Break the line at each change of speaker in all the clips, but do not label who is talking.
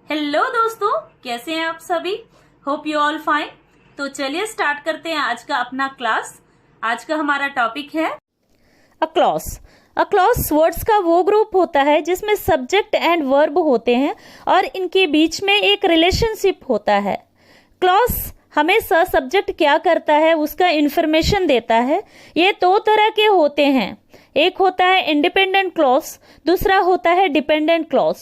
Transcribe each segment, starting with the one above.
Hello दोस्तों, कैसे हैं आप सभी। Hope you all fine. तो चलिए स्टार्ट करते हैं आज का अपना क्लास। आज का हमारा टॉपिक है
a clause. A clause words का वो ग्रुप होता है जिसमें सब्जेक्ट एंड वर्ब होते हैं और इनके बीच में एक रिलेशनशिप होता है। क्लॉज हमेशा सब्जेक्ट क्या करता है उसका इंफॉर्मेशन देता है। ये दो तरह के होते हैं, एक होता है इंडिपेंडेंट क्लॉज, दूसरा होता है डिपेंडेंट क्लॉज।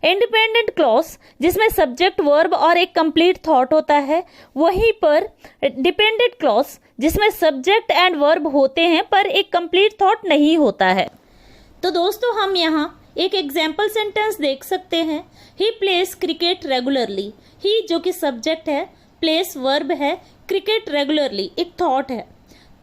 इंडिपेंडेंट क्लॉज जिसमें सब्जेक्ट वर्ब और एक कंप्लीट थॉट होता है, वहीं पर डिपेंडेंट क्लॉज जिसमें सब्जेक्ट एंड वर्ब होते हैं पर एक कंप्लीट थॉट नहीं होता है। तो दोस्तों हम यहाँ एक एग्जाम्पल सेंटेंस देख सकते हैं। ही प्लेस क्रिकेट रेगुलरली। ही जो कि सब्जेक्ट है, प्लेस वर्ब है, क्रिकेट रेगुलरली एक थॉट है।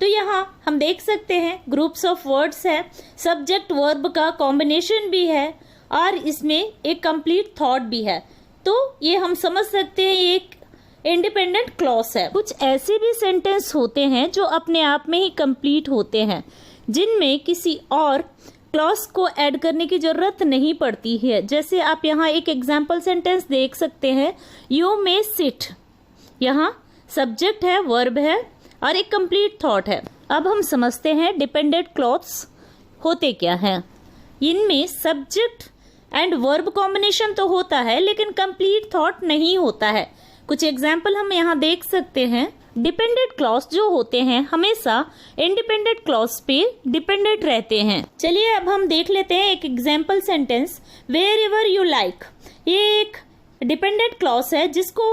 तो यहाँ हम देख सकते हैं ग्रुप्स ऑफ वर्ड्स है, सब्जेक्ट वर्ब का कॉम्बिनेशन भी है और इसमें एक कंप्लीट थॉट भी है। तो ये हम समझ सकते हैं ये एक इंडिपेंडेंट क्लॉज है। कुछ ऐसे भी सेंटेंस होते हैं जो अपने आप में ही कंप्लीट होते हैं, जिनमें किसी और क्लॉज को ऐड करने की जरूरत नहीं पड़ती है। जैसे आप यहाँ एक एग्जाम्पल सेंटेंस देख सकते हैं, यू मे सिट। यहाँ सब्जेक्ट है, वर्ब है और एक कंप्लीट थॉट है। अब हम समझते हैं डिपेंडेंट क्लॉज होते क्या हैं। इनमें सब्जेक्ट एंड वर्ब कॉम्बिनेशन तो होता है लेकिन कंप्लीट थॉट नहीं होता है। कुछ एग्जाम्पल हम यहाँ देख सकते हैं। डिपेंडेंट क्लॉज जो होते हैं हमेशा इंडिपेंडेंट क्लॉज पे डिपेंडेंट रहते हैं। चलिए अब हम देख लेते हैं एक example sentence, wherever you like. ये एक डिपेंडेंट क्लॉज है जिसको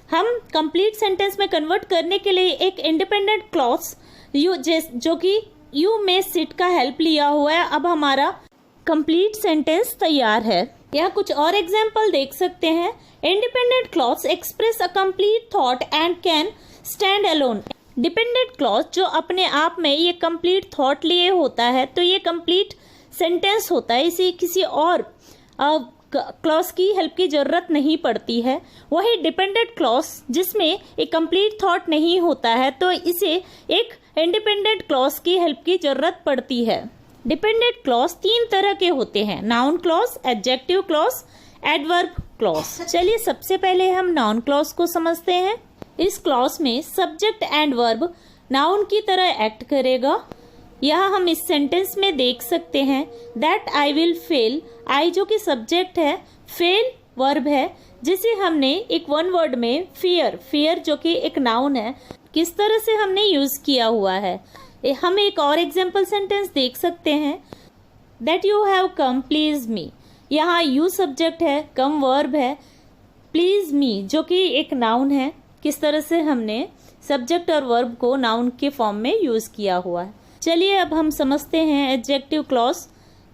हम कंप्लीट सेंटेंस में कन्वर्ट करने के लिए एक इंडिपेंडेंट क्लॉज जो कि यू मे सिट का हेल्प लिया हुआ है। अब हमारा कंप्लीट सेंटेंस तैयार है। यहाँ कुछ और एग्जाम्पल देख सकते हैं। Independent clause express a complete thought and can stand alone. Dependent clause जो अपने आप में ये कंप्लीट थॉट लिए होता है, तो ये कंप्लीट सेंटेंस होता है, इसे किसी और क्लॉज की हेल्प की जरूरत नहीं पड़ती है। वही डिपेंडेंट क्लॉज जिसमें एक कंप्लीट थॉट नहीं होता है, तो इसे एक इंडिपेंडेंट क्लॉज की हेल्प की जरूरत पड़ती है। डिपेंडेंट क्लॉज तीन तरह के होते हैं, noun clause, adjective clause, adverb clause. चलिए सबसे पहले हम नाउन क्लॉज को समझते हैं। इस क्लॉज में सब्जेक्ट एंड वर्ब नाउन की तरह एक्ट करेगा। यहाँ हम इस सेंटेंस में देख सकते हैं दैट आई विल फेल। आई जो कि सब्जेक्ट है, फेल वर्ब है, जिसे हमने एक वन वर्ड में फियर जो कि एक नाउन है, किस तरह से हमने यूज किया हुआ है। हम एक और एग्जाम्पल सेंटेंस देख सकते हैं, that you have come please me. यहाँ यू सब्जेक्ट है, कम वर्ब है, प्लीज मी जो कि एक नाउन है, किस तरह से हमने सब्जेक्ट और वर्ब को नाउन के फॉर्म में यूज किया हुआ है। चलिए अब हम समझते हैं एडजेक्टिव क्लॉज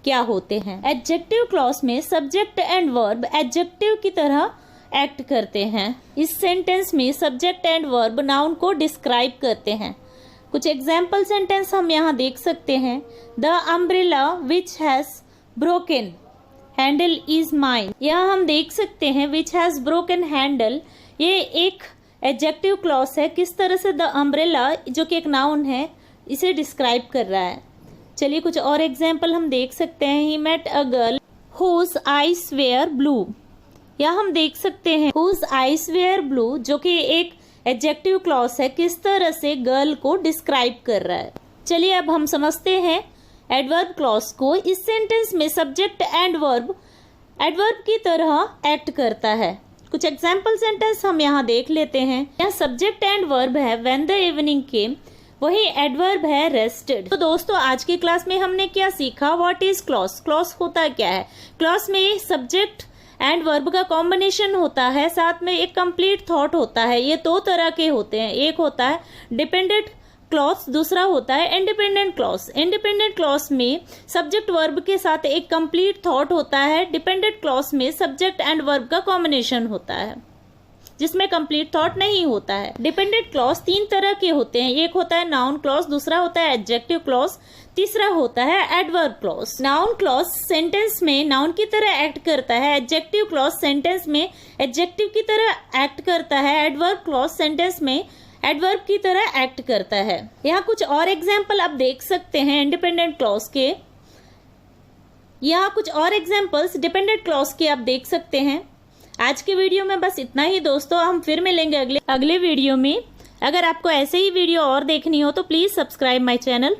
क्या होते हैं। एडजेक्टिव क्लॉज में सब्जेक्ट एंड वर्ब एडजेक्टिव की तरह एक्ट करते हैं। इस सेंटेंस में सब्जेक्ट एंड वर्ब नाउन को डिस्क्राइब करते हैं। कुछ एग्जाम्पल सेंटेंस हम यहाँ देख सकते हैं, the umbrella which has broken handle is mine. यहाँ हम देख सकते हैं विच हैज ब्रोकन हैंडल, ये एक एडजेक्टिव क्लॉज है। किस तरह से द अम्ब्रेला जो कि एक नाउन है इसे डिस्क्राइब कर रहा है। चलिए कुछ और एग्जाम्पल हम देख सकते हैं, he met a girl whose eyes were blue. यहाँ हम देख सकते हैं हुज आईज वेयर ब्लू जो कि एक एडजेक्टिव क्लॉज है, किस तरह से गर्ल को डिस्क्राइब कर रहा है। चलिए अब हम समझते हैं एडवर्ब क्लॉज को। इस सेंटेंस में सब्जेक्ट एंड वर्ब एडवर्ब की तरह एक्ट करता है। कुछ एग्जाम्पल सेंटेंस हम यहाँ देख लेते हैं। यहाँ सब्जेक्ट एंड वर्ब है व्हेन द इवनिंग केम, वही एडवर्ब है रेस्टेड। तो दोस्तों आज की क्लास में हमने क्या सीखा, व्हाट इज क्लॉज। क्लॉज होता क्या है, क्लॉज में सब्जेक्ट एंड वर्ब का कॉम्बिनेशन होता है, साथ में एक कंप्लीट थॉट होता है। ये दो तरह के होते हैं, एक होता है डिपेंडेंट क्लॉज, दूसरा होता है इंडिपेंडेंट क्लॉज। इंडिपेंडेंट क्लॉज में सब्जेक्ट वर्ब के साथ एक कंप्लीट थॉट होता है, डिपेंडेंट क्लॉज में सब्जेक्ट एंड वर्ब का कॉम्बिनेशन होता है जिसमें कंप्लीट थॉट नहीं होता है। डिपेंडेंट क्लॉज तीन तरह के होते हैं, एक होता है नाउन क्लॉज, दूसरा होता है एडजेक्टिव क्लॉज, तीसरा होता है adverb clause. Noun clause sentence में नाउन की तरह एक्ट करता है, एडजेक्टिव क्लॉज सेंटेंस में एडजेक्टिव की तरह एक्ट करता है, एडवर्ब क्लॉज सेंटेंस में एडवर्ब की तरह एक्ट करता है। यहाँ कुछ और एग्जाम्पल आप देख सकते हैं इंडिपेंडेंट क्लॉज के। यहाँ कुछ और एग्जाम्पल्स डिपेंडेंट क्लॉज के आप देख सकते हैं। आज के वीडियो में बस इतना ही दोस्तों, हम फिर मिलेंगे अगले वीडियो में। अगर आपको ऐसे ही वीडियो और देखनी हो तो प्लीज सब्सक्राइब माय चैनल।